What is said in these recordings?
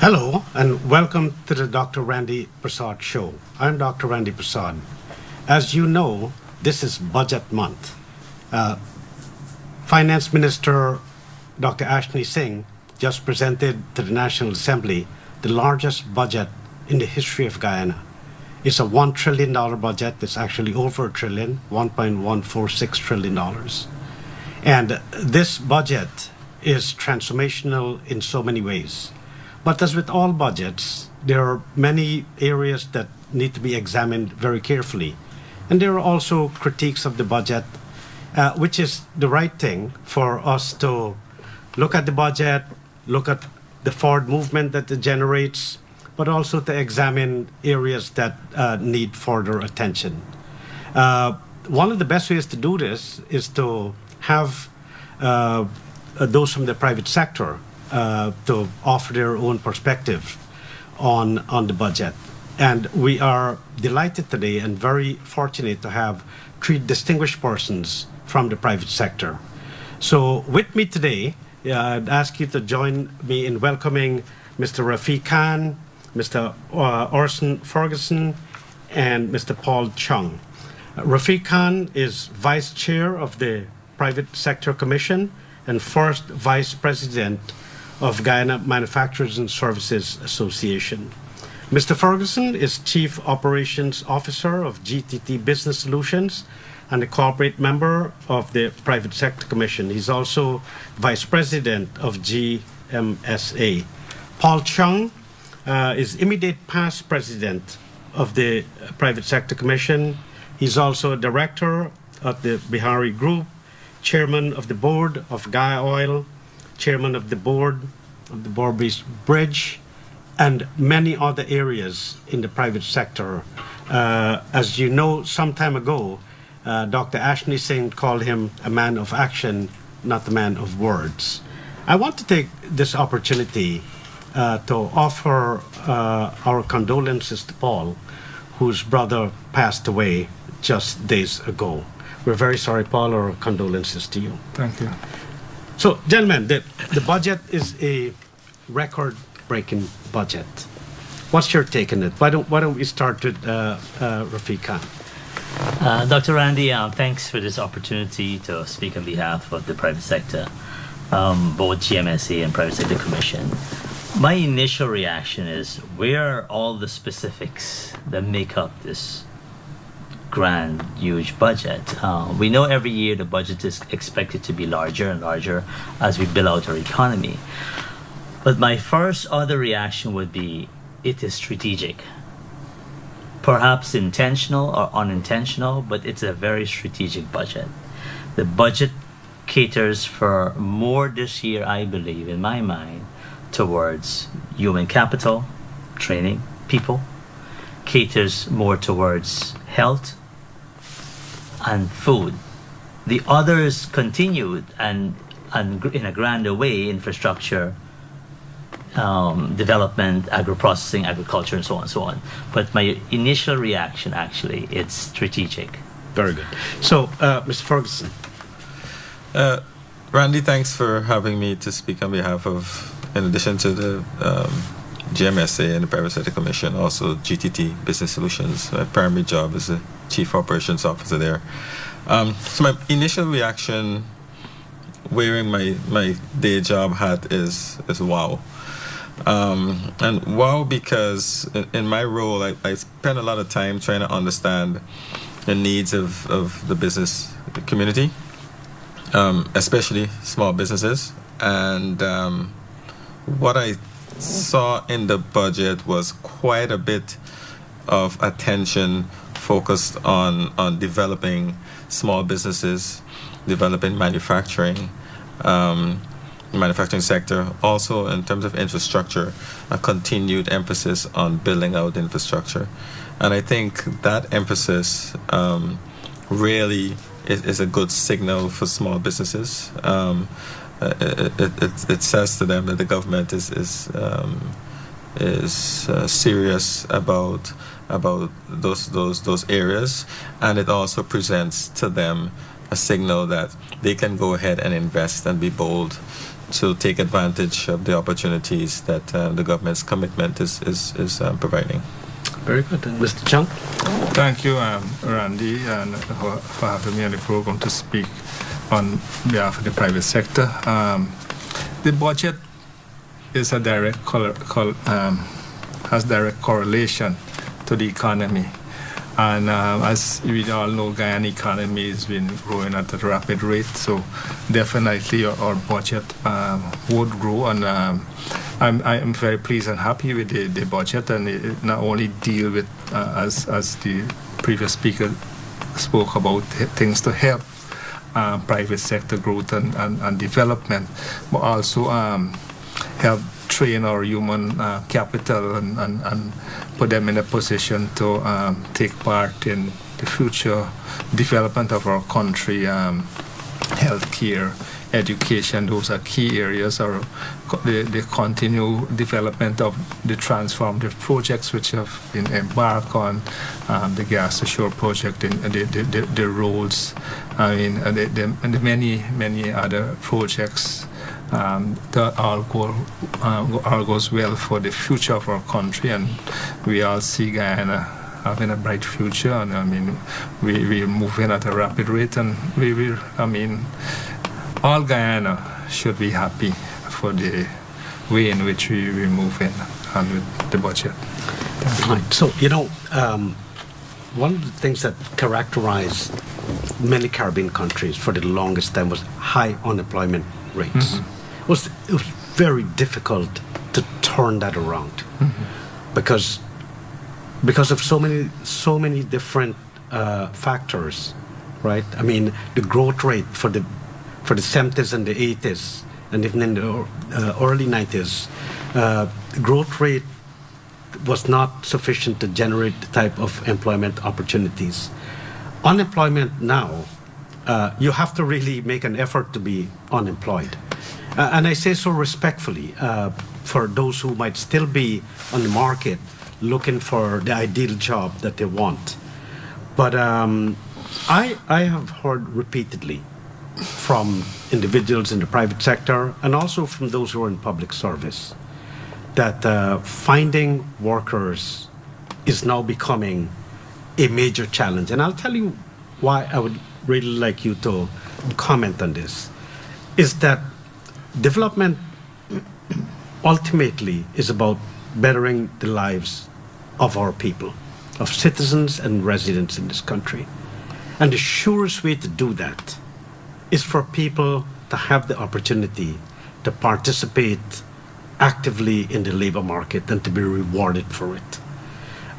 Hello, and welcome to the Dr. Randy Persaud Show. I'm Dr. Randy Persaud. As you know, this is budget month. Finance Minister Dr. Ashni Singh just presented to the National Assembly the largest budget in the history of Guyana. It's a $1 trillion budget. It's actually over a trillion, $1.146 trillion. And this budget is transformational in so many ways. But as with all budgets, there are many areas that need to be examined very carefully. And there are also critiques of the budget, which is the right thing for us to look at the budget, look at the forward movement that it generates, but also to examine areas that need further attention. One of the best ways to do this is to have those from the private sector to offer their own perspective on the budget. And we are delighted today and very fortunate to have three distinguished persons from the private sector. So with me today, I'd ask you to join me in welcoming Mr. Rafeek Khan, Mr. Orson Ferguson, and Mr. Paul Cheong. Rafeek Khan is Vice Chair of the Private Sector Commission and first Vice President of Guyana Manufacturers and Services Association. Mr. Ferguson is Chief Operations Officer of GTT Business Solutions and a corporate member of the Private Sector Commission. He's also Vice President of GMSA. Paul Cheong is immediate past President of the Private Sector Commission. He's also a Director of the Bihari Group, Chairman of the Board of Gaia Oil, Chairman of the Board of the Borbridge Bridge, and many other areas in the private sector. As you know, some time ago, Dr. Ashni Singh called him a man of action, not a man of words. I want to take this opportunity to offer our condolences to Paul, whose brother passed away just days ago. We're very sorry, Paul. Our condolences to you. Thank you. So, gentlemen, the budget is a record-breaking budget. What's your take on it? Why don't we start with Rafeek Khan? Dr. Randy, thanks for this opportunity to speak on behalf of the private sector, both GMSA and Private Sector Commission. My initial reaction is, where are all the specifics that make up this grand, huge budget? We know every year the budget is expected to be larger and larger as we build out our economy. But my first other reaction would be, it is strategic. Perhaps intentional or unintentional, but it's a very strategic budget. The budget caters for more this year, I believe, in my mind, towards human capital, training people, caters more towards health and food. The others continued and in a grander way, infrastructure, development, agro-processing, agriculture, and so on and so on. But my initial reaction, actually, it's strategic. Very good. So, Mr. Ferguson. Randy, thanks for having me to speak on behalf of, in addition to the GMSA and the Private Sector Commission, also GTT Business Solutions. My primary job is a Chief Operations Officer there. So my initial reaction, wearing my day job hat, is wow. And wow, because in my role, I spend a lot of time trying to understand the needs of the business community, especially small businesses. And what I saw in the budget was quite a bit of attention focused on developing small businesses, developing manufacturing sector. Also, in terms of infrastructure, a continued emphasis on building out infrastructure. And I think that emphasis really is a good signal for small businesses. It says to them that the government is serious about those areas, and it also presents to them a signal that they can go ahead and invest and be bold to take advantage of the opportunities that the government's commitment is providing. Very good. And Mr. Cheong? Thank you, Randy, and for having me on the program to speak on behalf of the private sector. The budget is a direct has direct correlation to the economy. And as we all know, Guyana economy has been growing at a rapid rate, so definitely our budget would grow. And I'm very pleased and happy with the budget, and it not only deal with, as the previous speaker spoke about, things to help private sector growth and development, but also help train our human capital and put them in a position to take part in the future development of our country. Healthcare, education, those are key areas, or the continued development of the transformative projects which have been embarked on, the gas to shore project and the roads, and the many other projects that all goes well for the future of our country, and we all see Guyana having a bright future. And I mean, we're moving at a rapid rate, and all Guyana should be happy for the way in which we move in and with the budget. Right. So, one of the things that characterized many Caribbean countries for the longest time was high unemployment rates. Mm-hmm. It was very difficult to turn that around, because of so many different factors, right? I mean, the growth rate for the 70s and the 80s, and even in the early 90s, the growth rate was not sufficient to generate the type of employment opportunities. Unemployment now, you have to really make an effort to be unemployed. And I say so respectfully for those who might still be on the market looking for the ideal job that they want. But I have heard repeatedly from individuals in the private sector and also from those who are in public service that finding workers is now becoming a major challenge. And I'll tell you why I would really like you to comment on this, is that development ultimately is about bettering the lives of our people, of citizens and residents in this country. And the surest way to do that is for people to have the opportunity to participate actively in the labor market and to be rewarded for it.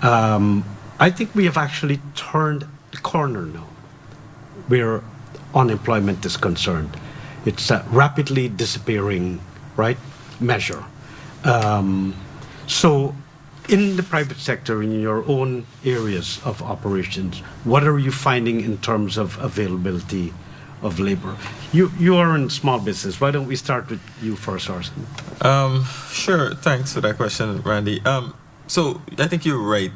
I think we have actually turned the corner now where unemployment is concerned. It's a rapidly disappearing, right, measure. So in the private sector, in your own areas of operations, what are you finding in terms of availability of labor? You are in small business. Why don't we start with you first, Orson? Sure. Thanks for that question, Randy. So I think you're right.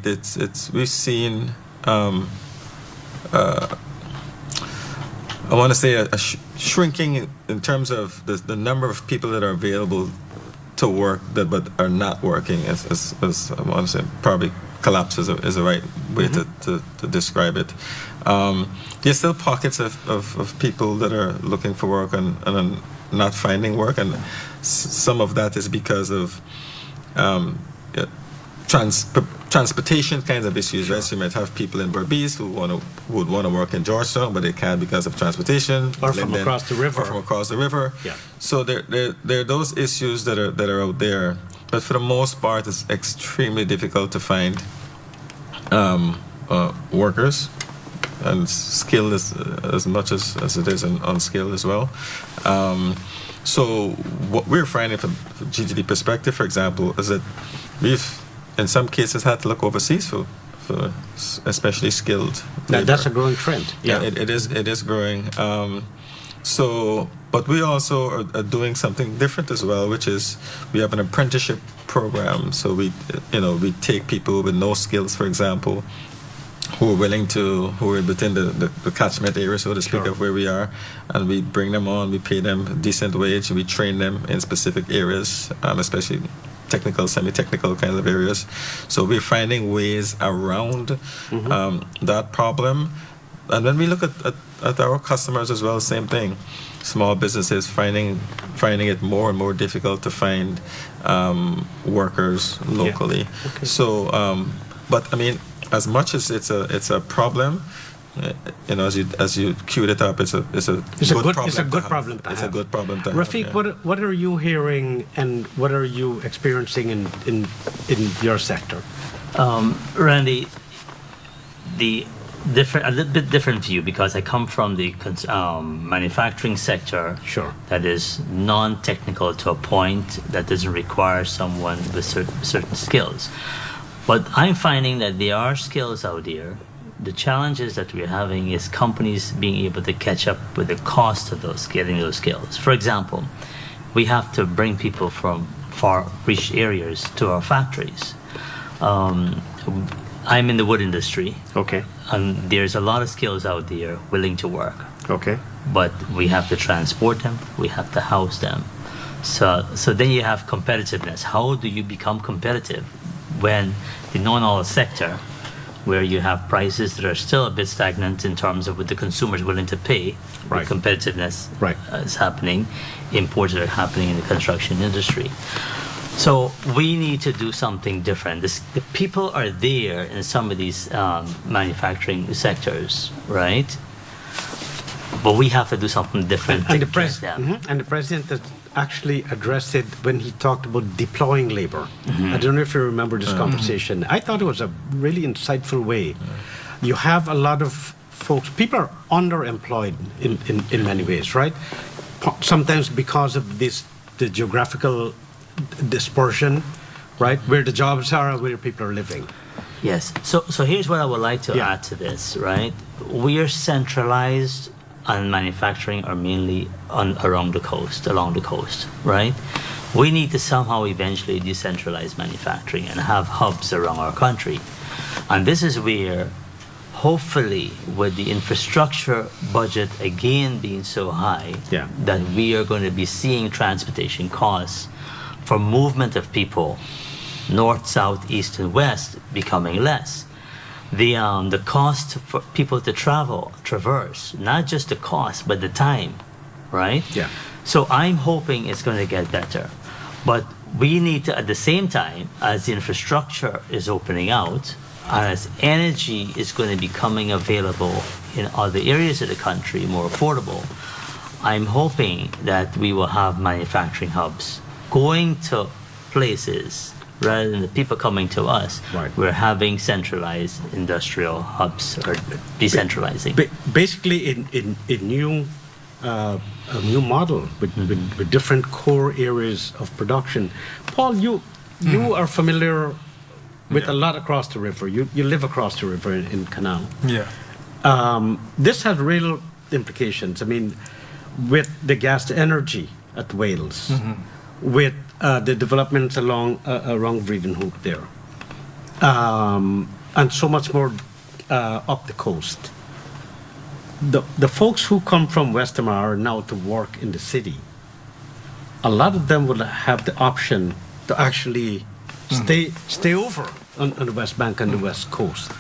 We've seen I want to say a shrinking in terms of the number of people that are available to work but are not working, as I want to say, probably collapse is the right way to describe it. There's still pockets of people that are looking for work and are not finding work, and some of that is because of transportation kinds of issues, right? So you might have people in Berbice who would want to work in Georgetown, but they can't because of transportation. Or from across the river. Or from across the river. Yeah. So there are those issues that are out there, but for the most part, it's extremely difficult to find workers, and skilled as much as it is unskilled as well. So what we're finding from GTD perspective, for example, is that we've in some cases had to look overseas for especially skilled labor. That's a growing trend. Yeah, it is growing. But we also are doing something different as well, which is we have an apprenticeship program. So we take people with no skills, for example, who are within the catchment area, so to speak, Sure. of where we are, and we bring them on, we pay them decent wage, we train them in specific areas, especially technical, semi-technical kind of areas. So we're finding ways around that problem. And when we look at our customers as well, same thing. Small businesses finding it more and more difficult to find workers locally. Okay. So, but I mean, as much as it's a problem, as you queued it up, it's a good problem. It's a good problem to have. It's a good problem to Rafeek, have. Yeah. what are you hearing and what are you experiencing in your sector? Randy, a little bit different view because I come from the manufacturing sector. Sure. That is non-technical to a point that doesn't require someone with certain skills. But I'm finding that there are skills out there. The challenges that we're having is companies being able to catch up with the cost of getting those skills. For example, we have to bring people from far-reached areas to our factories. I'm in the wood industry. Okay. And there's a lot of skills out there willing to work. Okay. But we have to transport them, we have to house them. So then you have competitiveness. How do you become competitive when the non-oil sector, where you have prices that are still a bit stagnant in terms of what the consumer is willing to pay, Right. the competitiveness Right. is happening, imports that are happening in the construction industry. So we need to do something different. The people are there in some of these manufacturing sectors, right? But we have to do something different to And get them. and the president has actually addressed it when he talked about deploying labor. I don't know if you remember this conversation. I thought it was a really insightful way. You have a lot of folks, people are underemployed in many ways, right? Sometimes because of the geographical dispersion, right? Where the jobs are, where people are living. Yes. So here's what I would like to Yeah. add to this, right? We are centralized on manufacturing or mainly along the coast, right? We need to somehow eventually decentralize manufacturing and have hubs around our country. And this is where, hopefully, with the infrastructure budget again being so high, Yeah. that we are going to be seeing transportation costs for movement of people, north, south, east, and west, becoming less. The cost for people to traverse, not just the cost, but the time, right? Yeah. So I'm hoping it's going to get better. But we need to, at the same time, as the infrastructure is opening out, and as energy is going to be becoming available in other areas of the country, more affordable, I'm hoping that we will have manufacturing hubs going to places rather than the people coming to us. Right. We're having centralized industrial hubs or decentralizing. Basically, a new model with different core areas of production. Paul, you are familiar with a lot across the river. You live across the river in Canal. Yeah. This has real implications. I mean, with the gas to energy at Wales, with the developments along Vredenhoek there, and so much more up the coast. The folks who come from Westamar now to work in the city, a lot of them will have the option to actually stay over on the West Bank and the West Coast,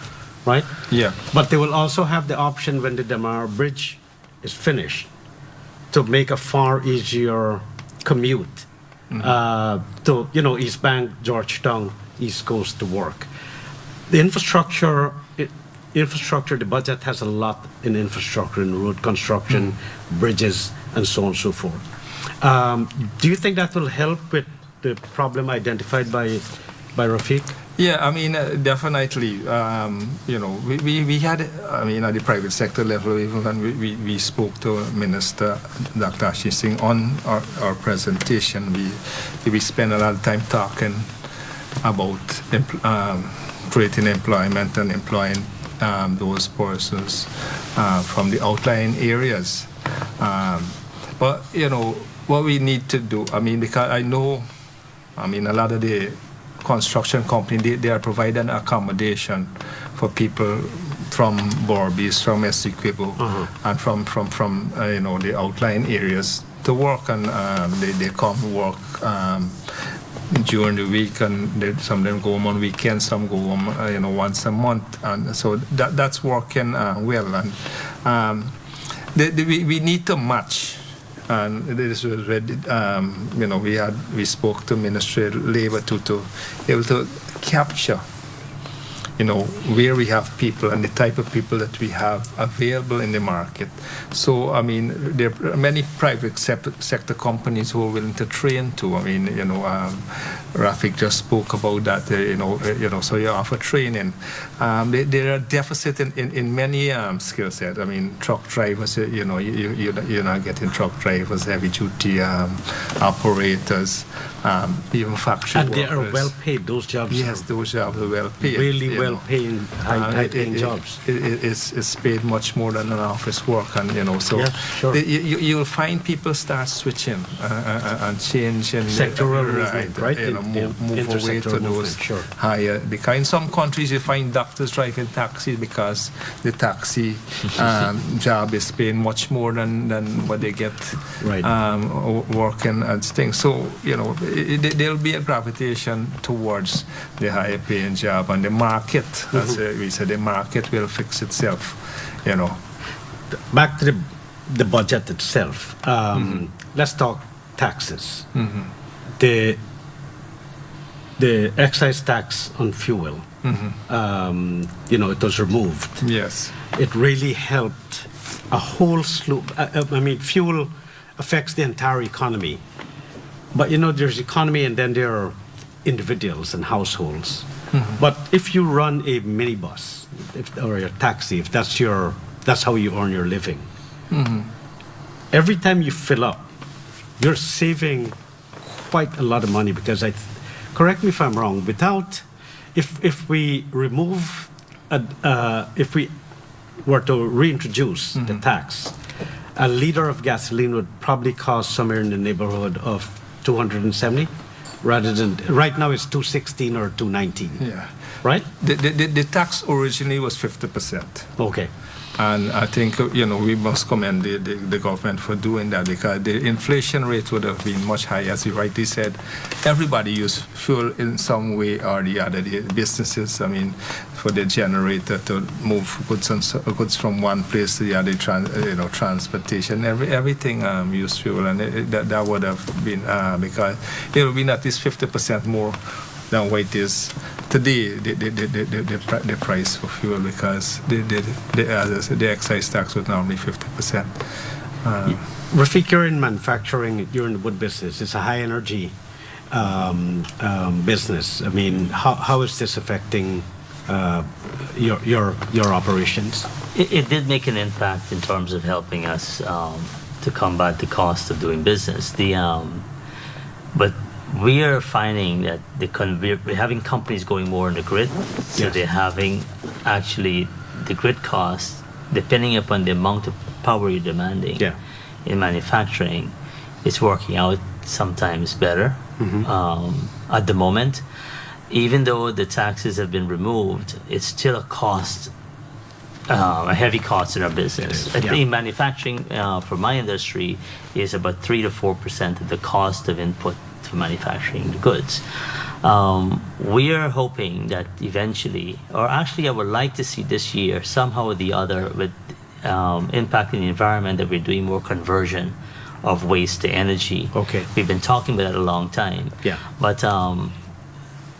right? Yeah. But they will also have the option when the Damar Bridge is finished to make a far easier commute to East Bank, Georgetown, East Coast to work. The infrastructure, the budget has a lot in infrastructure, in road construction, bridges, and so on and so forth. Do you think that will help with the problem identified by Rafeek? Yeah, I mean, definitely. We had, I mean, at the private sector level, even when we spoke to Minister Dr. Ashni Singh on our presentation, we spent a lot of time talking about creating employment and employing those persons from the outlying areas. But, what we need to do, I mean, because a lot of the construction company, they are providing accommodation for people from Borbies, from Essequibo, and from the outlying areas to work, and they come work during the week, and some of them go home on weekends, some go home once a month, and so that's working well, and we need to match. And this was we spoke to Ministry of Labour to able to capture where we have people and the type of people that we have available in the market. So, I mean, there are many private sector companies who are willing to train too. I mean, Rafeek just spoke about that, so you offer training. There are deficits in many skill sets. I mean, truck drivers, you're not getting truck drivers, heavy duty operators, even factory workers. And they are well paid, those jobs. Yes, those jobs are well paid. Really well paying, high paying jobs. It's paid much more than an office work, and so yes, sure. You'll find people start switching and changing sectoral movement, right? Move away to those sure. higher. Because in some countries you find doctors driving taxis because the taxi job is paying much more than what they get right. Working and things. So there'll be a gravitation towards the higher paying job, and the market, as we said, the market will fix itself. Back to the budget itself. Let's talk taxes. The excise tax on fuel. It was removed. Yes. It really helped a whole slew. Fuel affects the entire economy. But there's economy, and then there are individuals and households. But if you run a minibus or a taxi, if that's how you earn your living, every time you fill up, you're saving quite a lot of money, because correct me if I'm wrong, if we remove, if we were to reintroduce the tax, a liter of gasoline would probably cost somewhere in the neighborhood of 270, rather than right now it's 216 or 219. Yeah. Right? The tax originally was 50%. Okay. And I think, we must commend the government for doing that, because the inflation rate would have been much higher. As you rightly said, everybody uses fuel in some way or the other. The businesses, for the generator to move goods from one place to the other, transportation, everything use fuel. And that would have been, because it would be at least 50% more than what it is today, the price for fuel, because the excise tax was normally 50%. Rafeek, you're in manufacturing, you're in the wood business. It's a high energy business. How is this affecting your operations? It did make an impact in terms of helping us to combat the cost of doing business. But we are finding that we're having companies going more on the grid, so they're having actually the grid cost, depending upon the amount of power you're demanding in manufacturing, it's working out sometimes better at the moment. Even though the taxes have been removed, it's still a cost, a heavy cost in our business. In manufacturing, for my industry, is about 3 to 4% of the cost of input for manufacturing the goods. We are hoping that eventually, or actually I would like to see this year, somehow or the other, with impacting the environment, that we're doing more conversion of waste to energy. Okay. We've been talking about that a long time. Yeah. But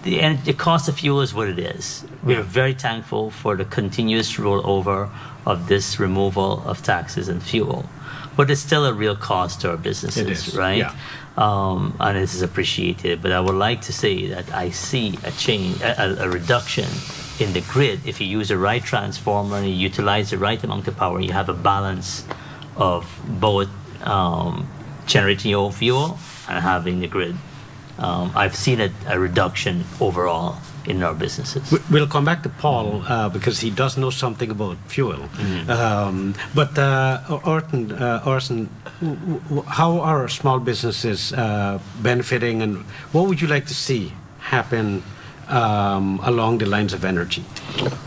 the cost of fuel is what it is. We're very thankful for the continuous rollover of this removal of taxes and fuel. But it's still a real cost to our businesses, it is. right? Yeah. And this is appreciated. But I would like to say that I see a change, a reduction in the grid. If you use the right transformer and you utilize the right amount of power, you have a balance of both generating your own fuel and having the grid. I've seen a reduction overall in our businesses. We'll come back to Paul because he does know something about fuel. But Orson, how are small businesses benefiting, and what would you like to see happen along the lines of energy?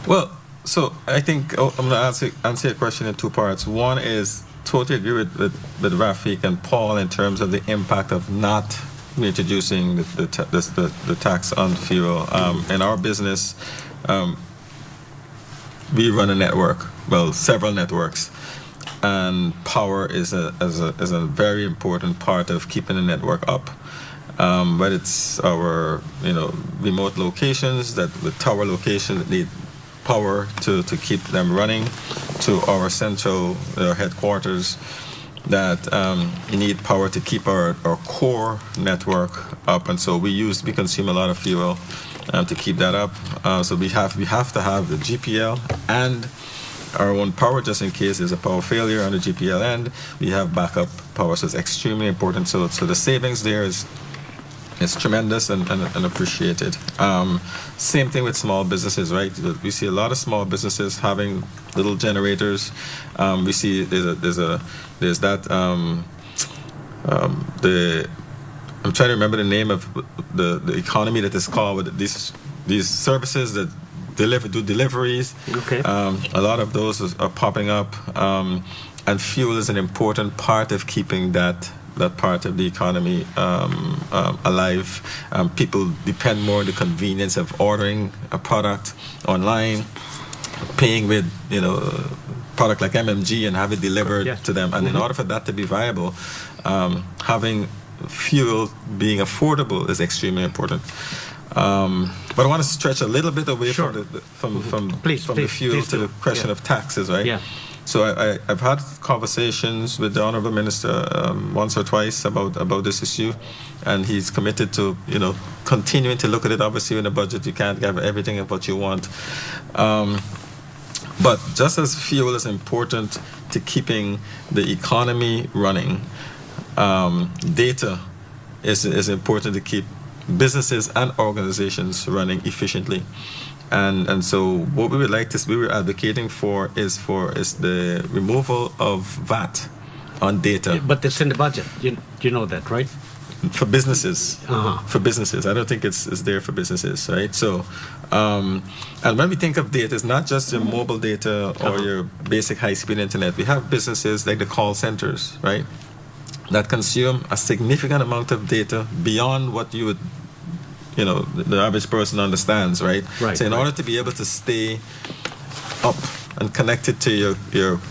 Well, So I think I'm going to answer your question in two parts. One is totally agree with Rafeek and Paul in terms of the impact of not reintroducing the tax on fuel. In our business, we run a network, well, several networks, and power is a very important part of keeping the network up. But it's our remote locations that with tower locations that need power to keep them running, to our central headquarters that need power to keep our core network up, and so we consume a lot of fuel to keep that up. So we have to have the GPL and our own power just in case there's a power failure on the GPL end. We have backup power, so it's extremely important. So the savings there is tremendous and appreciated. Same thing with small businesses, right? We see a lot of small businesses having little generators. We see there's that I'm trying to remember the name of the economy that is called with these services that do deliveries. Okay. A lot of those are popping up, and fuel is an important part of keeping that part of the economy alive. People depend more on the convenience of ordering a product online, paying with product like MMG and have it delivered to them. And in order for that to be viable, having fuel being affordable is extremely important. But I want to stretch a little bit away from the fuel to the question of taxes, right? Yeah. So I've had conversations with the Honourable Minister once or twice about this issue, and he's committed to continuing to look at it. Obviously, in the budget, you can't have everything of what you want, but just as fuel is important to keeping the economy running, data is important to keep businesses and organizations running efficiently. And so what we were advocating for is the removal of VAT on data. But it's in the budget. You know that, right? For businesses. Uh-huh. For businesses. I don't think it's there for businesses, right? So, and when we think of data, it's not just your mobile data or your basic high-speed internet. We have businesses like the call centers, right, that consume a significant amount of data beyond what you would the average person understands, right? So in order to be able to stay up and connected to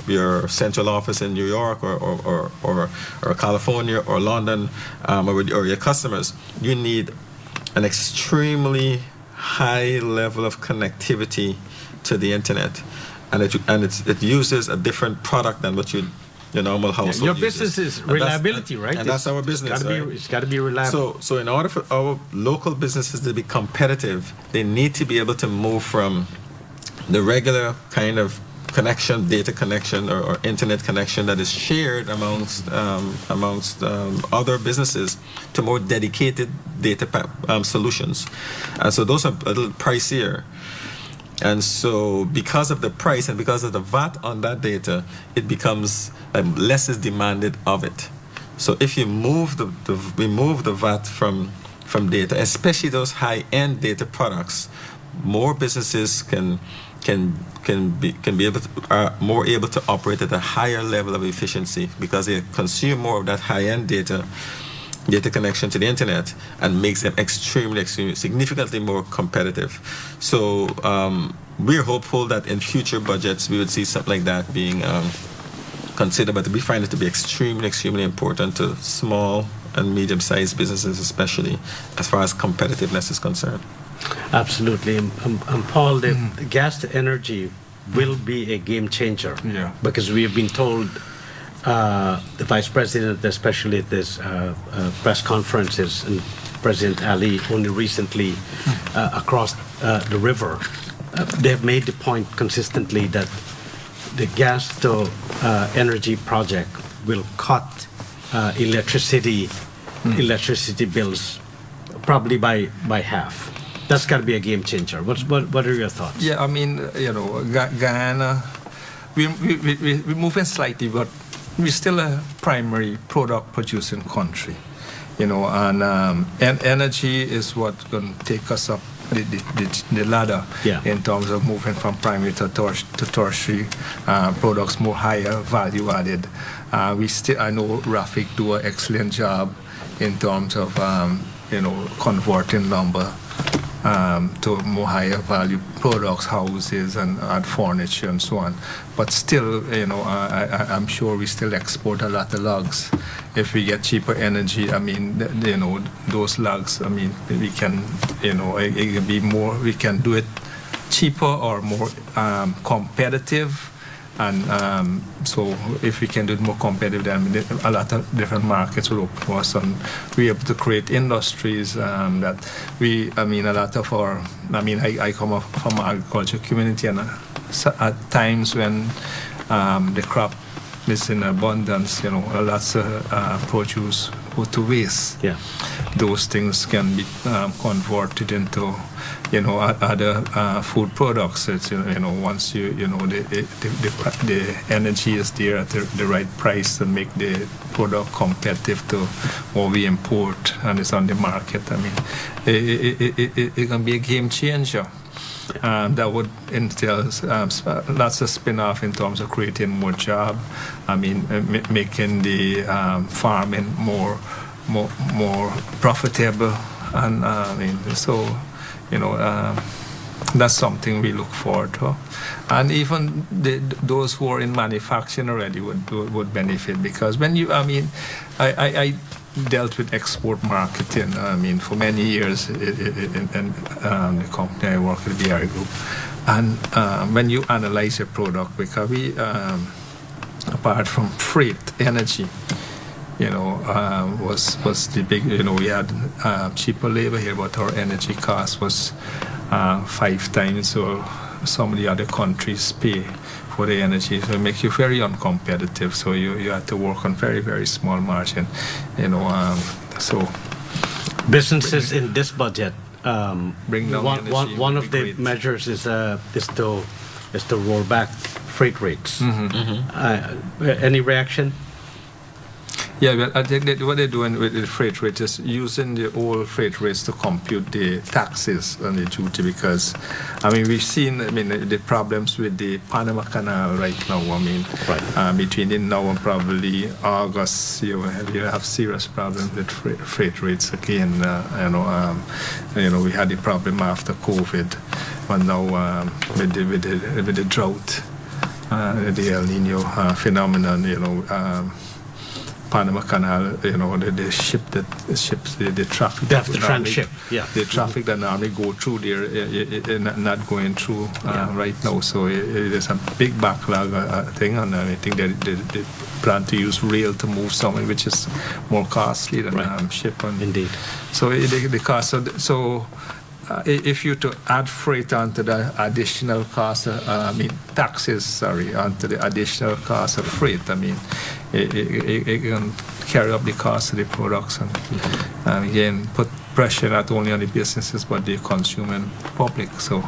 your central office in New York or California or London or your customers, you need an extremely high level of connectivity to the internet, and it uses a different product than what your normal household your business uses. is reliability, right? And that's our business. It's got to be reliable. So in order for our local businesses to be competitive, they need to be able to move from the regular kind of connection, data connection or internet connection that is shared amongst other businesses to more dedicated data solutions. And so those are a little pricier. And so because of the price and because of the VAT on that data, it becomes less is demanded of it. So if you remove the VAT from data, especially those high-end data products, more businesses can be able to are more able to operate at a higher level of efficiency because they consume more of that high-end data connection to the internet and makes them extremely significantly more competitive. So we're hopeful that in future budgets we would see something like that being considered, but we find it to be extremely important to small and medium-sized businesses, especially as far as competitiveness is concerned. Absolutely. And Paul, the gas to energy will be a game changer. Yeah. Because we have been told, the Vice President, especially at this press conferences, and President Ali only recently across the river, they have made the point consistently that the gas to energy project will cut electricity bills probably by half. That's got to be a game changer. What are your thoughts? Yeah, I mean, Guyana, we're moving slightly, but we're still a primary product producing country, and energy is what's going to take us up the ladder Yeah. in terms of moving from primary to tertiary products, more higher value added. I know Rafeek do an excellent job in terms of converting lumber to more higher value products, houses and furniture and so on. But still, I'm sure we still export a lot of logs. If we get cheaper energy, I mean, those logs, I mean, we can, it can be more, we can do it cheaper or more competitive. And so if we can do it more competitive, then a lot of different markets will open for us, and we're able to create industries that a lot of I come up from an agriculture community, and at times when the crop is in abundance, lots of produce go to waste. Yeah. Those things can be converted into other food products. It's, once the energy is there at the right price to make the product competitive to what we import and it's on the market. I mean, it can be a game changer. That would entail lots of spin-off in terms of creating more job. I mean, making the farming more profitable, and that's something we look forward to. And even those who are in manufacturing already would benefit, because when I dealt with export marketing, for many years in the company I work at the BRI Group. And when you analyze a product, because we, apart from freight, energy, was the big, we had cheaper labor here, but our energy cost was 5 times or some of the other countries pay for the energy. So it makes you very uncompetitive. So you have to work on very, very small margin, so Businesses in this budget, bring down one of the measures is to roll back freight rates. Any reaction? Yeah, but I think that what they're doing with the freight rates is using the old freight rates to compute the taxes and the duty, because, we've seen, the problems with the Panama Canal right now. Between now and probably August, you have serious problems with freight rates again. We had the problem after COVID, and now with the drought, the El Nino phenomenon, Panama Canal, the traffic. That's the transship. Yeah. The traffic that normally go through there, not going through right now. So there's a big backlog thing, and I think they plan to use rail to move something which is more costly than ship. Indeed. So the cost. So if you to add freight onto the additional cost, taxes, onto the additional cost of freight, it can carry up the cost of the products, and again put pressure not only on the businesses but the consuming public. So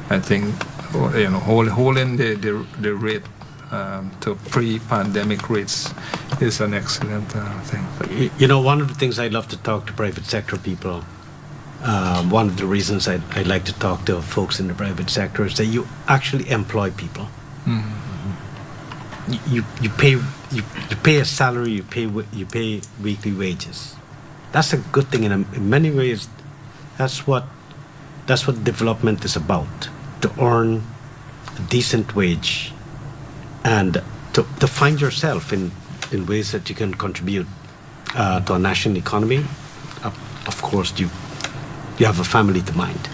I think holding the rate to pre-pandemic rates is an excellent thing. One of the things I love to talk to private sector people. One of the reasons I like to talk to folks in the private sector is that you actually employ people. You pay a salary, you pay weekly wages. That's a good thing, and in many ways, that's what development is about: to earn a decent wage, and to find yourself in ways that you can contribute to a national economy. Of course, you have a family to mind.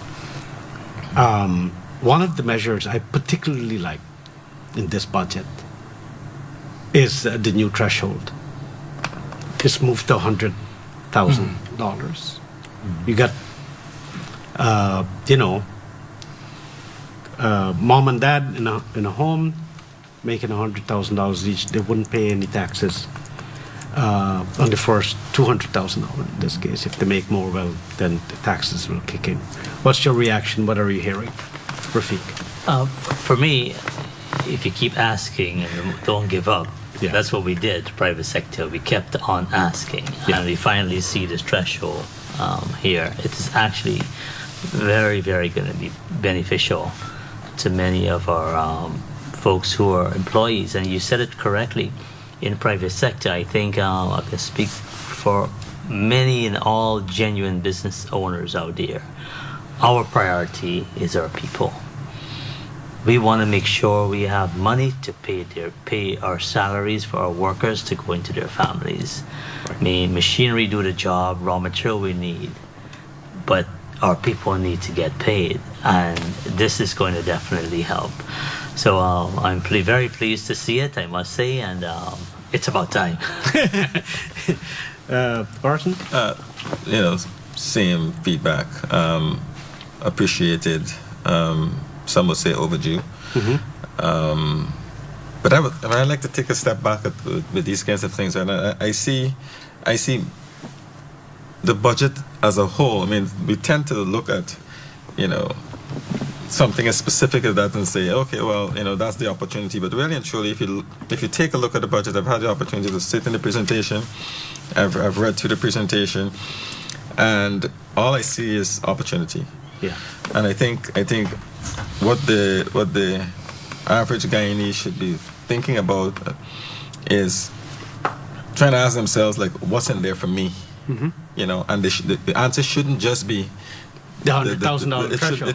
One of the measures I particularly like in this budget is the new threshold. It's moved to $100,000. You got, mom and dad in a home making $100,000 each. They wouldn't pay any taxes on the first $200,000 in this case. If they make more, well, then the taxes will kick in. What's your reaction? What are you hearing, Rafeek? For me, if you keep asking and don't give up, that's what we did, private sector. We kept on asking, and we finally see this threshold here. It is actually very, very going to be beneficial to many of our folks who are employees. And you said it correctly. In private sector, I think I can speak for many and all genuine business owners out there. Our priority is our people. We want to make sure we have money to pay our salaries for our workers to go into their families. I mean, machinery do the job, raw material we need, but our people need to get paid, and this is going to definitely help. So I'm very pleased to see it, I must say, and it's about time. Orson? Same feedback. Appreciated. Some would say overdue. But I like to take a step back with these kinds of things, and I see the budget as a whole. I mean, we tend to look at, something as specific as that and say, okay, well, that's the opportunity. But really and truly, if you take a look at the budget, I've had the opportunity to sit in the presentation. I've read through the presentation, and all I see is opportunity. Yeah. And I think what the average Guyanese should be thinking about is trying to ask themselves, like, what's in there for me? And the answer shouldn't just be the $100,000 threshold.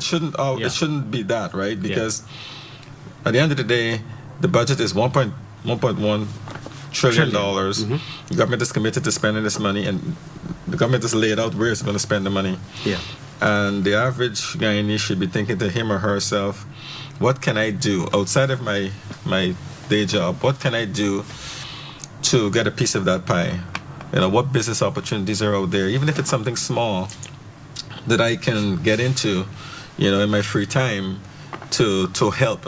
It shouldn't be that, right? Because at the end of the day, the budget is $1.1 trillion. The government is committed to spending this money, and the government has laid out where it's going to spend the money. Yeah. And the average Guyanese should be thinking to him or herself, what can I do outside of my day job? What can I do to get a piece of that pie? What business opportunities are out there, even if it's something small that I can get into, in my free time to help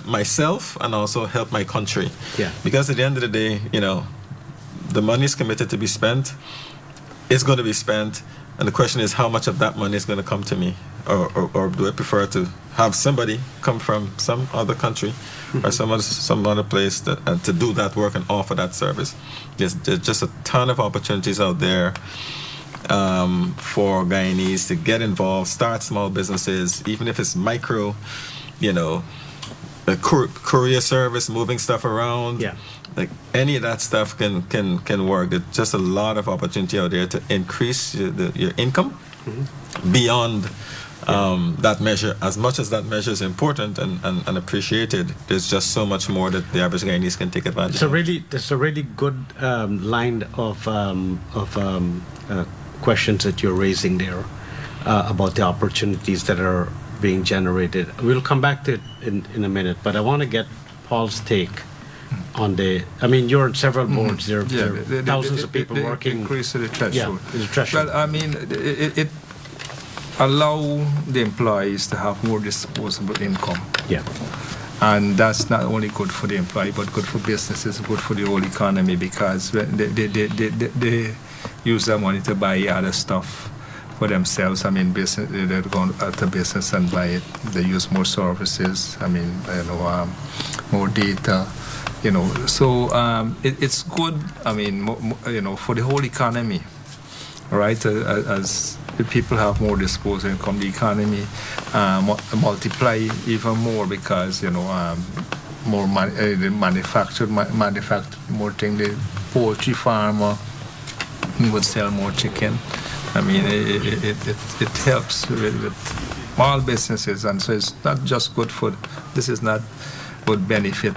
myself and also help my country. Yeah. Because at the end of the day, the money is committed to be spent. It's going to be spent. And the question is, how much of that money is going to come to me? Or do I prefer to have somebody come from some other country or some other place to do that work and offer that service? There's just a ton of opportunities out there for Guyanese to get involved, start small businesses, even if it's micro, a courier service, moving stuff around. Yeah. Like any of that stuff can work. There's just a lot of opportunity out there to increase your income beyond that measure. As much as that measure is important and appreciated, there's just so much more that the average Guyanese can take advantage of. It's a really good line of questions that you're raising there about the opportunities that are being generated. We'll come back to it in a minute, but I want to get Paul's take on you're on several boards. There are thousands of people working. Increase the threshold. Yeah, the threshold. Well, it allow the employees to have more disposable income. Yeah. And that's not only good for the employee, but good for businesses, good for the whole economy, because they use that money to buy other stuff for themselves. Business, they're going out to business and buy it. They use more services. More data. So it's good. For the whole economy, right? As the people have more disposable income, the economy multiply even more, because more manufacture more things. The poultry farmer would sell more chicken. It helps with all businesses, and so it's not just good for. This is not would benefit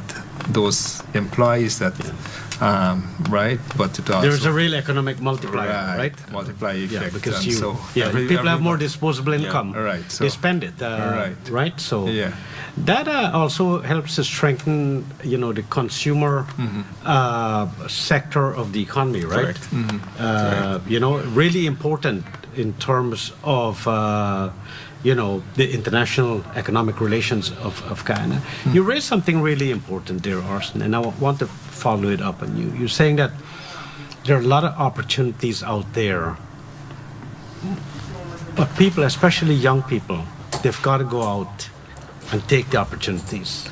those employees that, right? But it also, there's a real economic multiplier, right? Multiplier effect. Yeah, because and people have more disposable income. Right. So they spend it. Right. So yeah. That also helps to strengthen, the consumer sector of the economy, right? Correct. Really important in terms of. The international economic relations of Guyana. You raised something really important there, Orson, and I want to follow it up on you. You're saying that there are a lot of opportunities out there, but people, especially young people, they've got to go out and take the opportunities.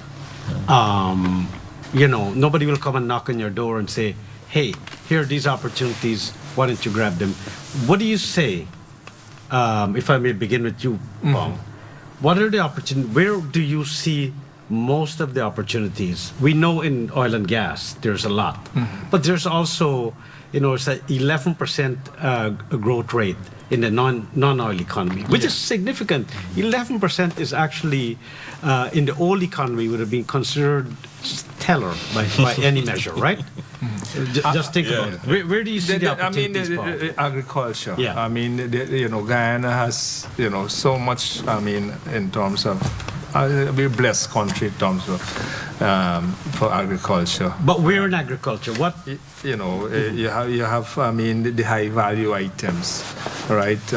Nobody will come and knock on your door and say, hey, here are these opportunities, why don't you grab them? What do you say if I may begin with you, Pong, what are the opportunities? Where do you see most of the opportunities? We know in oil and gas there's a lot, but there's also, it's an 11% growth rate in the non-oil economy, which is significant. 11% is actually, in the oil economy, would have been considered stellar by any measure, right? Just think about it. Where do you see the opportunities? Agriculture. Yeah. I mean, Guyana has, so much, in terms of, we're a blessed country in terms of, for agriculture. But we're in agriculture. What? You have the high value items, right?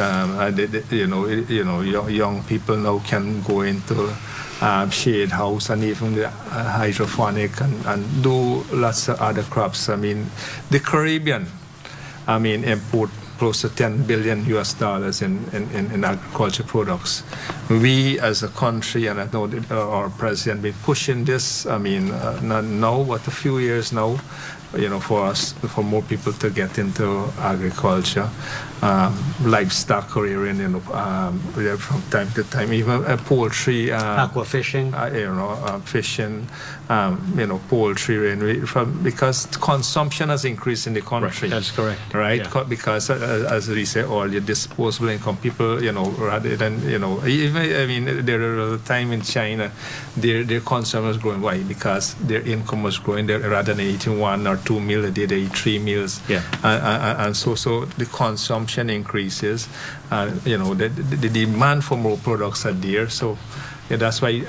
Young people now can go into shade house and even the hydroponic and do lots of other crops. The Caribbean, import close to $10 billion US in agriculture products. We as a country, and I know that our president been pushing this, not now, but a few years now, for more people to get into agriculture, livestock rearing, from time to time, even poultry, aqua fishing, fishing, poultry rearing, because consumption has increased in the country. Right, that's correct. Right, yeah. because as we say, all your disposable income people, rather than even there are a time in China, their consumption was growing. Why? Because their income was growing. Rather than eating 1 or 2 meals a day, they eat 3 meals. Yeah. And so the consumption increases. The demand for more products are there. So that's why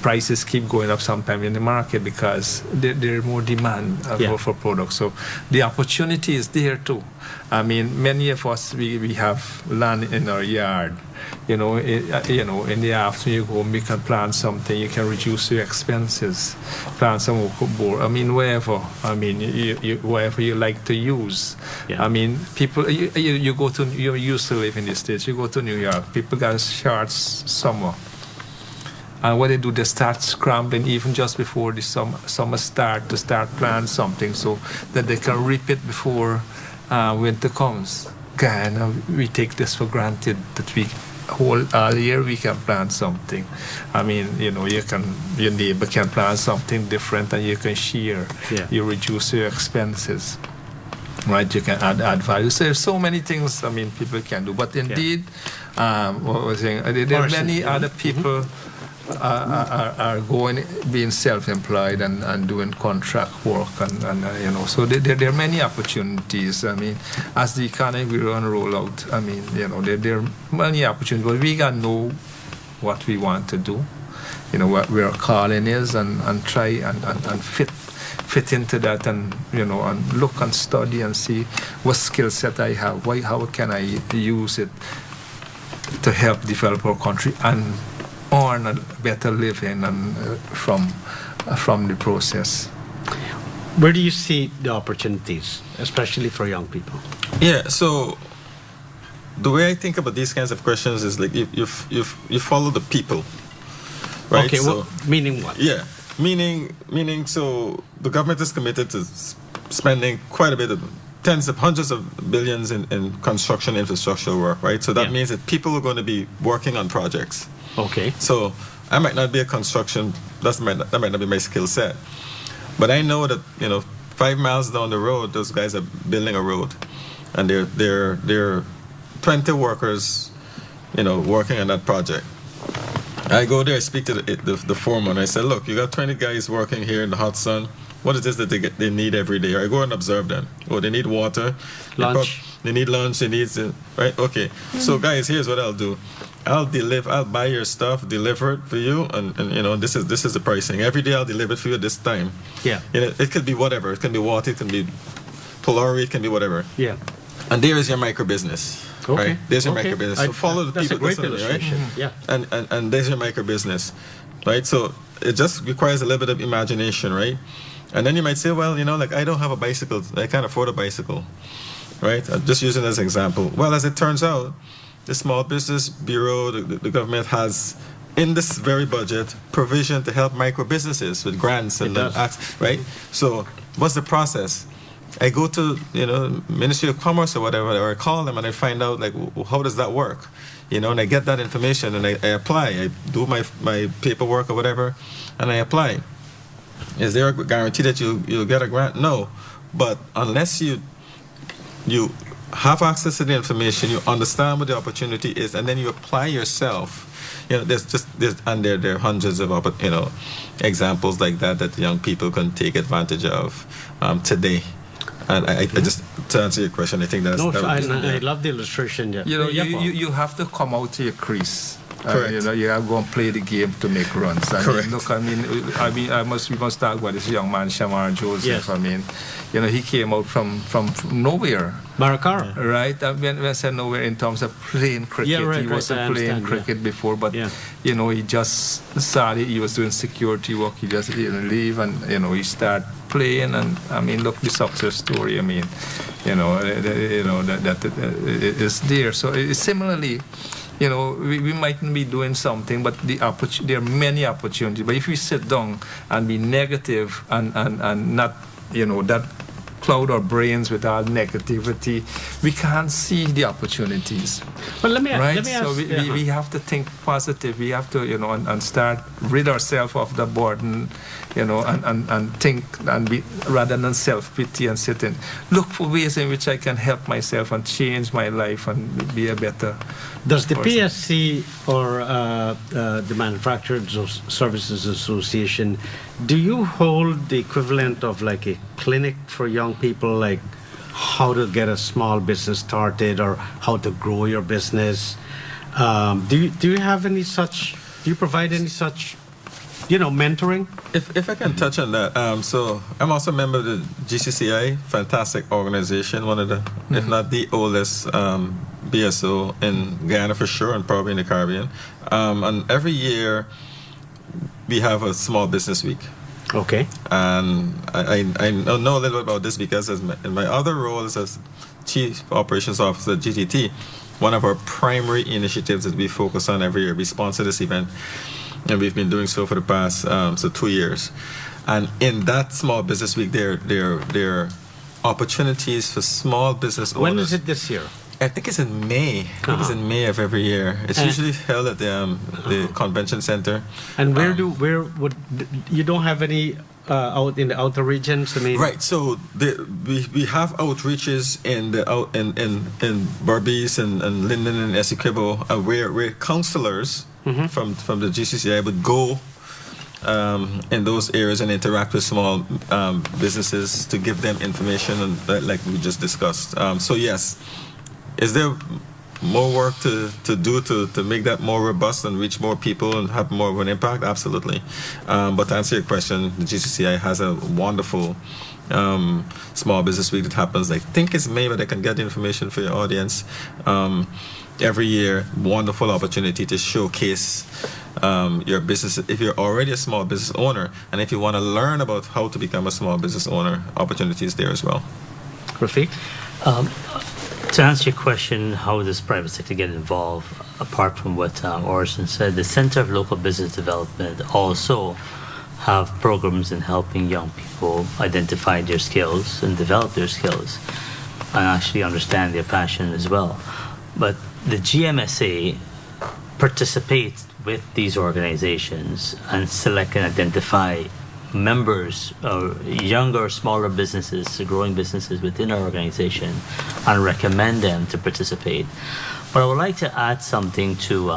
prices keep going up sometime in the market, because there's more demand for products. So the opportunity is there too. Many of us we have land in our yard. In the afternoon you go home, you can plant something. You can reduce your expenses. Plant some okra, wherever. Wherever you like to use. Yeah. People. You go to. You used to live in the States. You go to New York. People got short summer. And what they do, they start scrambling even just before the summer start to start plant something so that they can reap it before winter comes. Guyana, we take this for granted that we all year we can plant something. Your neighbor can plant something different and you can share. Yeah. You reduce your expenses. Right, you can add value. So there's so many things people can do. But indeed, what was saying, there are many other people are being self-employed and doing contract work and so there are many opportunities. As the economy will roll out, there are many opportunities, but we gotta know what we want to do, what our calling is, and try and fit into that, and and look and study and see what skill set I have, how can I use it to help develop our country and earn a better living and from the process. Where do you see the opportunities, especially for young people? Yeah, so the way I think about these kinds of questions is like you follow the people, right? Okay, so, meaning what? Yeah, meaning so the government is committed to spending quite a bit of tens of hundreds of billions in construction infrastructure work, right? So that means that people are going to be working on projects. Okay. So I might not be a construction, that might not be my skill set. But I know that, 5 miles down the road, those guys are building a road. And they're 20 workers, working on that project. I go there, I speak to the foreman, I say, look, you got 20 guys working here in the hot sun. What is this that they need every day? I go and observe them. Oh, they need water. Lunch. They need lunch. They need, right? Okay. So guys, here's what I'll do. I'll buy your stuff, deliver it for you, and this is the pricing. Every day I'll deliver it for you at this time. Yeah. It could be whatever. It can be water, it can be Polari, it can be whatever. Yeah. And there is your micro business. Okay. Right? There's your micro business. So follow the people. That's a great illustration. Right? Yeah. And there's your micro business. Right? So it just requires a little bit of imagination, right? And then you might say, well, I don't have a bicycle. I can't afford a bicycle. Right? I'm just using it as an example. Well, as it turns out, the Small Business Bureau, the government has, in this very budget, provision to help micro businesses with grants and acts, right? So what's the process? I go to, Ministry of Commerce or whatever, or I call them and I find out, like, how does that work? And I get that information and I apply. I do my paperwork or whatever, and I apply. Is there a guarantee that you'll get a grant? No. But unless you have access to the information, you understand what the opportunity is, and then you apply yourself. There are hundreds of examples like that young people can take advantage of today. And I just, to answer your question, I think I love the illustration. Yeah. You have to come out to your crease. Correct. You have to go and play the game to make runs. Correct. We must talk about this young man, Shamar Joseph. Yes. He came out from nowhere. Maracara. Right? When I said nowhere in terms of playing cricket, he wasn't playing cricket before, but he just started. He was doing security work. He just leave and he started playing, and look the success story. That is there. So similarly. We mightn't be doing something, but there are many opportunities. But if we sit down and be negative and not, that cloud our brains with our negativity, we can't see the opportunities. But let me ask. So we have to think positive. We have to, and start rid ourselves of the burden, and think and be, rather than self-pity and sit and look for ways in which I can help myself and change my life and be a better Does the person. PSC or the Manufacturers Services Association, do you hold the equivalent of like a clinic for young people, like how to get a small business started or how to grow your business? Do you have any such? Do you provide any such? Mentoring? If I can touch on that, so I'm also a member of the GCCI, fantastic organization, one of the, if not the oldest BSO in Guyana for sure, and probably in the Caribbean. And every year we have a small business week. Okay. And I know a little bit about this because in my other role as Chief Operations Officer at GTT, one of our primary initiatives that we focus on every year, we sponsor this event. And we've been doing so for the past 2 years. And in that small business week, there are opportunities for small business owners. When is it this year? I think it's in May. I think it's in May of every year. It's usually held at the convention center. And you don't have any out in the outer regions? Right. So we have outreaches in Berbice and Linden and Essequibo, where counselors from the GCCI would go in those areas and interact with small businesses to give them information, and like we just discussed. So yes, is there more work to do to make that more robust and reach more people and have more of an impact? Absolutely. But to answer your question, the GCCI has a wonderful small business week that happens. I think it's May, but I can get the information for your audience. Every year, wonderful opportunity to showcase your business. If you're already a small business owner, and if you want to learn about how to become a small business owner, opportunities there as well. Rafeek? To answer your question, how does private sector get involved? Apart from what Orson said, the Center of Local Business Development also have programs in helping young people identify their skills and develop their skills and actually understand their passion as well. But the GMSA participates with these organizations and select and identify members of younger, smaller businesses, growing businesses within our organization, and recommend them to participate. But I would like to add something to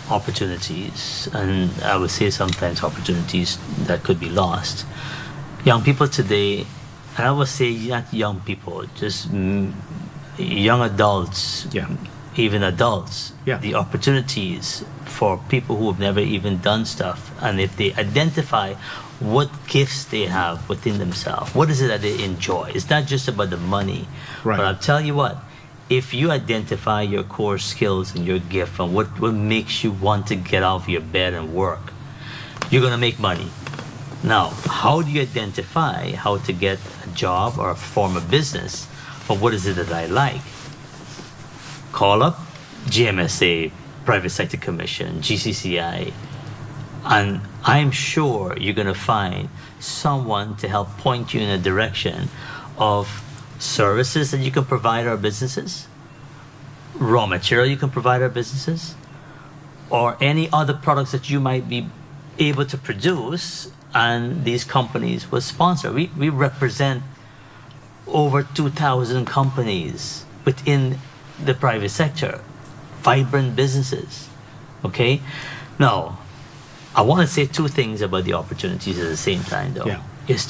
opportunities, and I would say sometimes opportunities that could be lost. Young people today, and I would say not young people, just young adults, even adults, the opportunities for people who have never even done stuff, and if they identify what gifts they have within themselves, what is it that they enjoy? It's not just about the money. Right. But I'll tell you what, if you identify your core skills and your gift and what makes you want to get out of your bed and work, you're going to make money. Now, how do you identify how to get a job or form a business? Or what is it that I like? Call up GMSA, Private Sector Commission, GCCI, and I'm sure you're going to find someone to help point you in a direction of services that you can provide our businesses, raw material you can provide our businesses, or any other products that you might be able to produce and these companies will sponsor. We represent over 2,000 companies within the private sector, vibrant businesses. Okay? Now, I want to say two things about the opportunities at the same time, though. Yeah. Is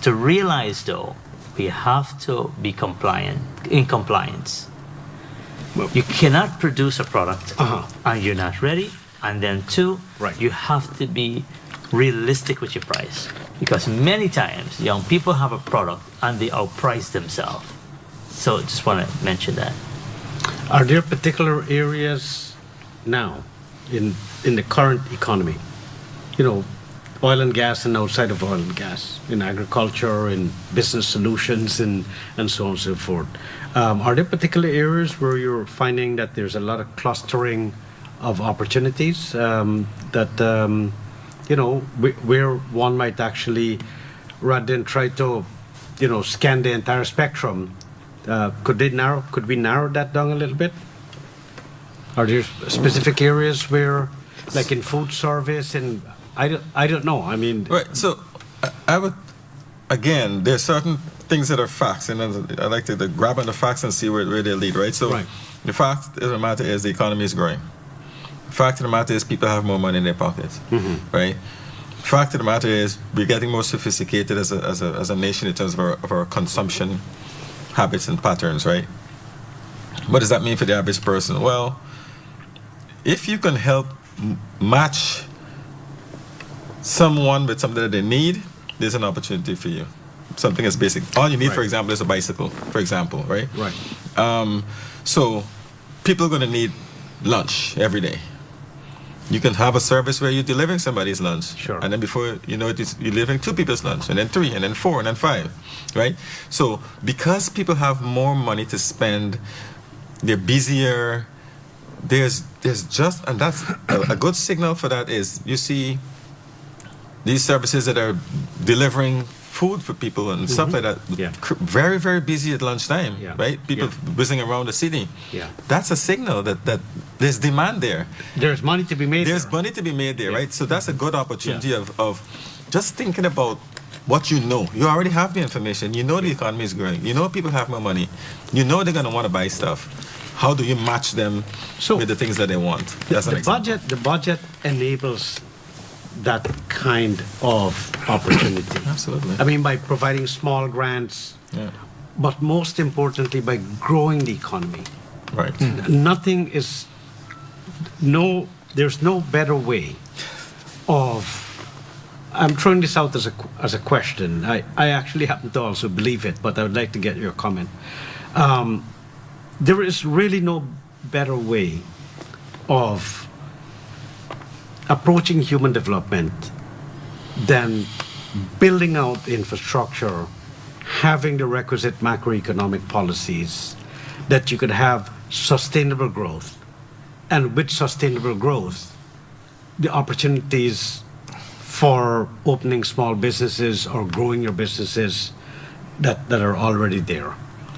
to realize, though, we have to be in compliance. Well, You cannot produce a product Uh-huh. and you're not ready. And then two, Right. you have to be realistic with your price. Because many times young people have a product and they outprice themselves. So just want to mention that. Are there particular areas now in the current economy, oil and gas and outside of oil and gas, in agriculture, in business solutions, and so on and so forth? Are there particular areas where you're finding that there's a lot of clustering of opportunities where one might actually, rather than try to, scan the entire spectrum, could we narrow that down a little bit? Are there specific areas where, like in food service, and I don't know. I mean, Right. So I would, again, there's certain things that are facts, and I like to grab on the facts and see where they lead, right? So Right. the fact of the matter is the economy is growing. The fact of the matter is people have more money in their pockets, right? The fact of the matter is we're getting more sophisticated as a nation in terms of our consumption habits and patterns, right? What does that mean for the average person? Well, if you can help match someone with something that they need, there's an opportunity for you. Something as basic. All you need, for Right. example, is a bicycle, for example, right? right. So people are going to need lunch every day. You can have a service where you're delivering somebody's lunch. Sure. And then before you know it, you're delivering 2 people's lunch, and then 3, and then 4, and then 5, right? So because people have more money to spend, they're busier. There's just, and that's a good signal for that is you see these services that are delivering food for people and stuff like that. Yeah. Very, very busy at lunchtime, Yeah. right? People Yeah. whizzing around the city. Yeah. That's a signal that there's demand there. There's money to be made. There's there. money to be made there, Yeah. right? So that's a good opportunity Yeah. of just thinking about what you know. You already have the information. You know the economy is growing. You know people have more money. You know they're going to want to buy stuff. How do you match them So, with the things that they want? That's an The example. the budget enables that kind of opportunity. Absolutely. I mean, by providing small grants, Yeah. but most importantly, by growing the economy. Right. Nothing is, there's no better way of, I'm throwing this out as a question. I actually happen to also believe it, but I would like to get your comment. There is really no better way of approaching human development than building out infrastructure, having the requisite macroeconomic policies that you could have sustainable growth. And with sustainable growth, the opportunities for opening small businesses or growing your businesses that are already there.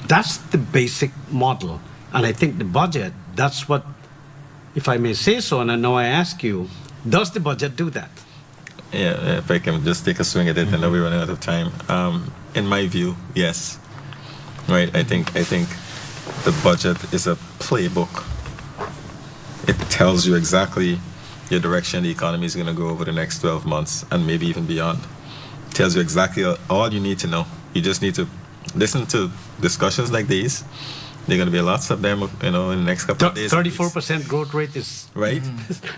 That's the basic model. And I think the budget, that's what, if I may say so, and I know I ask you, does the budget do that? Yeah, if I can just take a swing at it, I know we're running out of time. In my view, yes. Right, I think the budget is a playbook. It tells you exactly your direction the economy is going to go over the next 12 months and maybe even beyond. It tells you exactly all you need to know. You just need to listen to discussions like these. There are going to be lots of them, in the next couple of days. 34% growth rate is Right?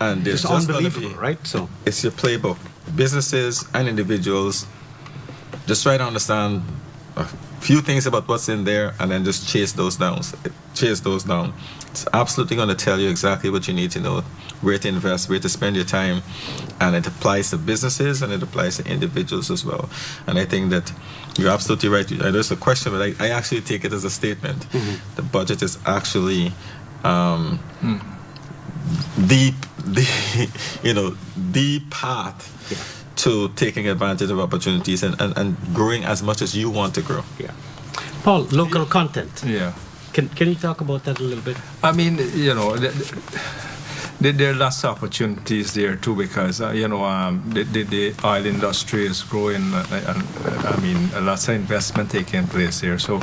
And there's it's just going to unbelievable, be, right? So it's your playbook. Businesses and individuals, just try to understand a few things about what's in there and then just chase those down. It's absolutely going to tell you exactly what you need to know, where to invest, where to spend your time, and it applies to businesses and it applies to individuals as well. And I think that you're absolutely right. There's a question, but I actually take it as a statement. The budget is actually the path to taking advantage of opportunities and growing as much as you want to grow. yeah. Paul, local content. Yeah. Can you talk about that a little bit? I mean, you know, there are lots of opportunities there too because, you know, the oil industry is growing and I mean, lots of investment taking place there. So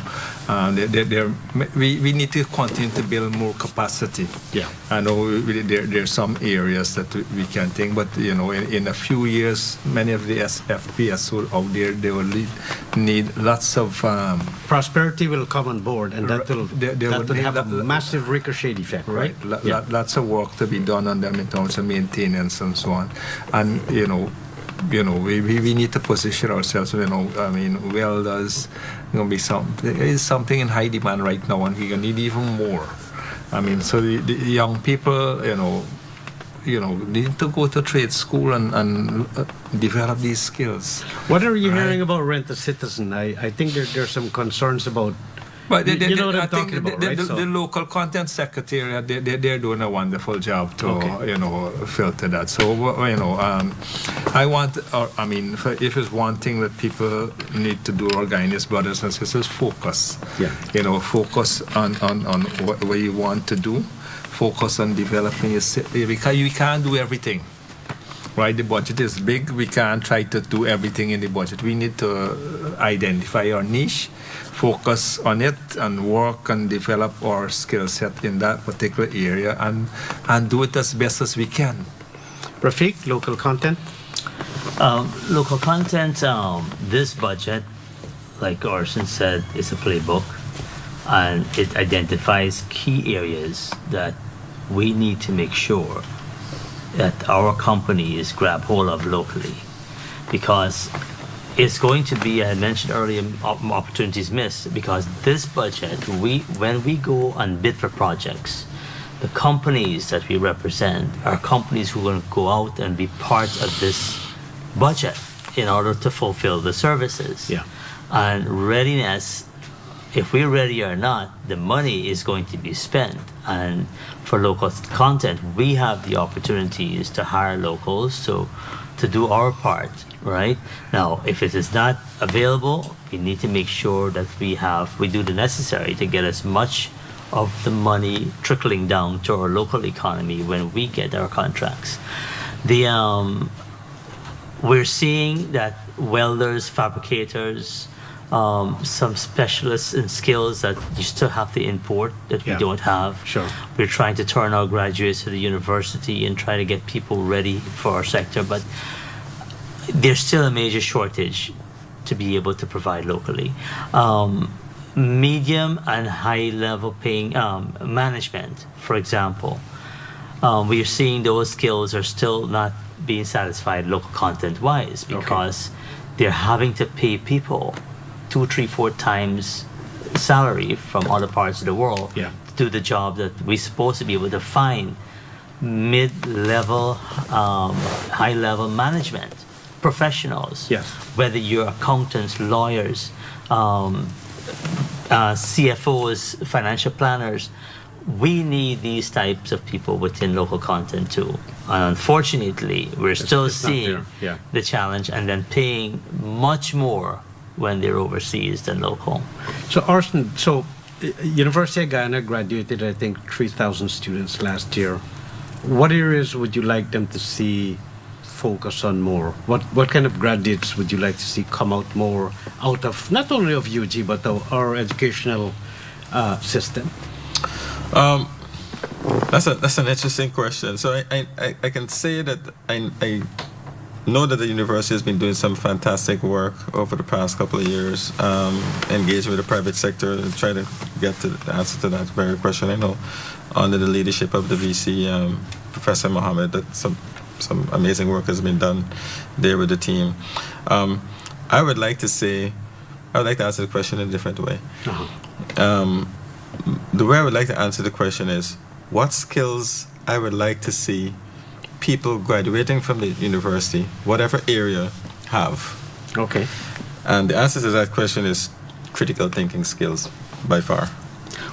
we need to continue to build more capacity. Yeah. I know there are some areas that we can think, but, you know, in a few years, many of the FPS out there, they will need lots of... Prosperity will come on board, and that will have a massive ricochet effect, right? Lots of work to be done on them in terms of maintenance and so on. And, you know, we need to position ourselves, you know, I mean, welders, going to be something in high demand right now, and we're going to need even more. I mean, so the young people, you know, need to go to trade school and develop these skills. What are you hearing about Rent a Citizen? I think there's some concerns about. But you know what I'm talking about, right? The local content secretariat, they're doing a wonderful job to, you know, filter that. So, you know, I want, I mean, if it's one thing that people need to do, our Guyanese brothers and sisters, focus. Yeah. You know, focus on what you want to do. Focus on developing your city, because you can't do everything. Right, the budget is big. We can't try to do everything in the budget. We need to identify our niche, focus on it, and work and develop our skill set in that particular area, and do it as best as we can. Rafeek, local content? Local content, this budget, like Orson said, is a playbook, and it identifies key areas that we need to make sure that our companies grab hold of locally, because it's going to be, I mentioned earlier, opportunities missed, because this budget, when we go and bid for projects, the companies that we represent are companies who are going to go out and be part of this budget in order to fulfill the services. Yeah. And readiness, if we're ready or not, the money is going to be spent. And for local content, we have the opportunities to hire locals to do our part, right? Now, if it is not available, we need to make sure that we do the necessary to get as much of the money trickling down to our local economy when we get our contracts. We're seeing that welders, fabricators, some specialists in skills that you still have to import that we don't have. Sure. We're trying to turn our graduates to the university and try to get people ready for our sector, but there's still a major shortage to be able to provide locally. Medium and high level paying management, for example, we are seeing those skills are still not being satisfied local content wise, because they're having to pay people 2, 3, 4 times salary from other parts of the world to do the job that we're supposed to be able to find mid-level, high-level management professionals. Yes. Whether you're accountants, lawyers, CFOs, financial planners, we need these types of people within local content too. And unfortunately, we're still seeing the challenge and then paying much more when they're overseas than local. So Orson, University of Guyana graduated, I think, 3,000 students last year. What areas would you like them to see focus on more? What kind of graduates would you like to see come out more out of, not only of UG, but our educational system? That's an interesting question. So I can say that I know that the university has been doing some fantastic work over the past couple of years, engaging with the private sector and try to get to the answer to that very question. I know under the leadership of the VC, Professor Mohammed, that some amazing work has been done there with the team. I would like to answer the question in a different way. The way I would like to answer the question is, what skills I would like to see people graduating from the university, whatever area, have. Okay. And the answer to that question is critical thinking skills, by far.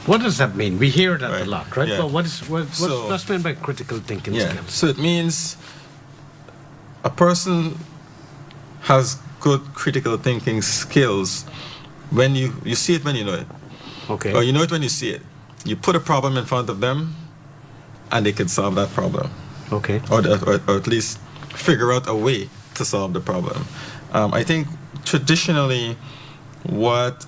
What does that mean? We hear that a lot, right? Yeah. But what's meant by critical thinking skills? So it means a person has good critical thinking skills when you see it when you know it, Okay. or you know it when you see it. You put a problem in front of them, and they can solve that problem, Okay. or at least figure out a way to solve the problem. I think traditionally, what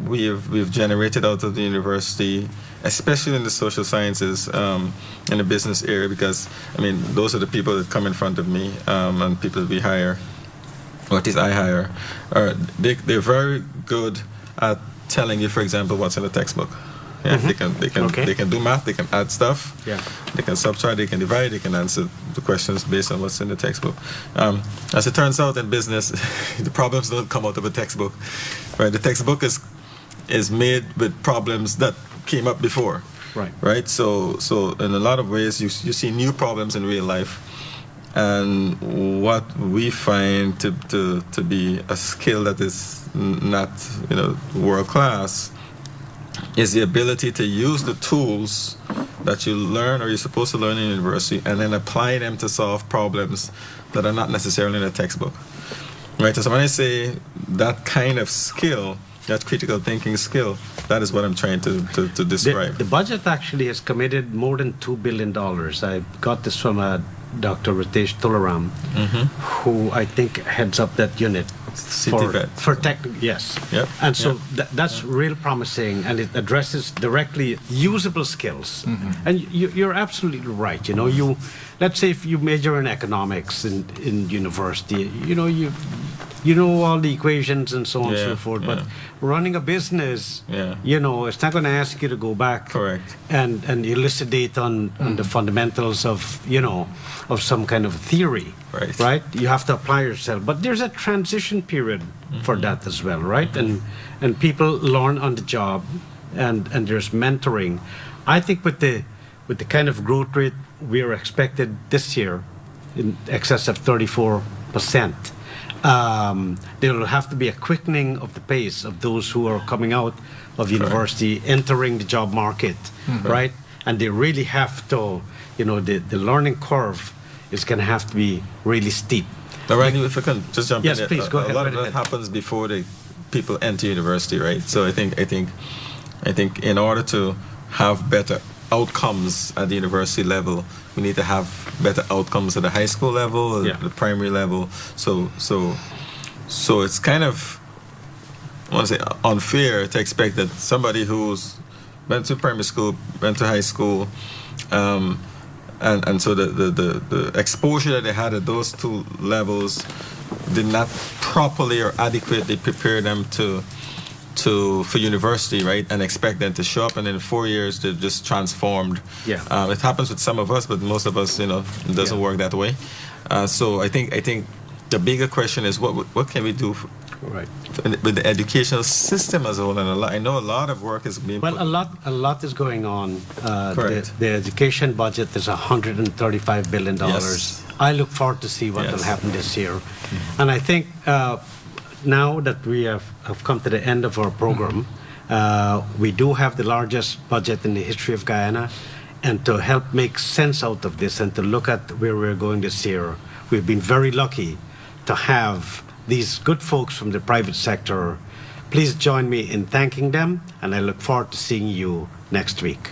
we've generated out of the university, especially in the social sciences, in the business area, because I mean those are the people that come in front of me, and people that we hire, or at least I hire, they're very good at telling you, for example, what's in the textbook. Yeah, Okay. they can do math, they can add stuff, Yeah. they can subtract, they can divide, they can answer the questions based on what's in the textbook. As it turns out in business, the problems don't come out of a textbook, right? The textbook is made with problems that came up before, Right. right? So in a lot of ways, you see new problems in real life, and what we find to be a skill that is not world class is the ability to use the tools that you learn or you're supposed to learn in university and then apply them to solve problems that are not necessarily in a textbook. Right? So when I say that kind of skill, that critical thinking skill, that is what I'm trying to describe. The budget actually has committed more than $2 billion. I got this from Dr. Ritesh Tularam, who I think heads up that unit for tech. Yes. Yep. And so that's real promising, and it addresses directly usable skills. And you're absolutely right. Let's say if you major in economics in university, you know all the equations and so on and so forth. But running a business, it's not going to ask you to go back Correct. and elucidate on the fundamentals of some kind of theory. Right. You have to apply yourself. But there's a transition period for that as well, right? And people learn on the job, and there's mentoring. I think with the kind of growth rate we are expected this year, in excess of 34%. There will have to be a quickening of the pace of those who are coming out of university, entering the job market, right? And they really have to, the learning curve is going to have to be really steep. Now, Randy, if I can just jump in. Yes, please, go ahead. A lot of that happens before the people enter university, right? So I think in order to have better outcomes at the university level, we need to have better outcomes at the high school level, the primary level. So it's kind of, I want to say, unfair to expect that somebody who's went to primary school, went to high school, and so the exposure that they had at those two levels did not properly or adequately prepare them for university, right? And expect them to show up, and in 4 years they're just transformed. It happens with some of us, but most of us, it doesn't work that way. So I think the bigger question is what can we do with the educational system as a whole? And I know a lot of work is being put. A lot is going on. Correct. The education budget is $135 billion. Yes. I look forward to see what will happen this year. And I think now that we have come to the end of our program, we do have the largest budget in the history of Guyana. And to help make sense out of this and to look at where we're going this year, we've been very lucky to have these good folks from the private sector. Please join me in thanking them, and I look forward to seeing you next week.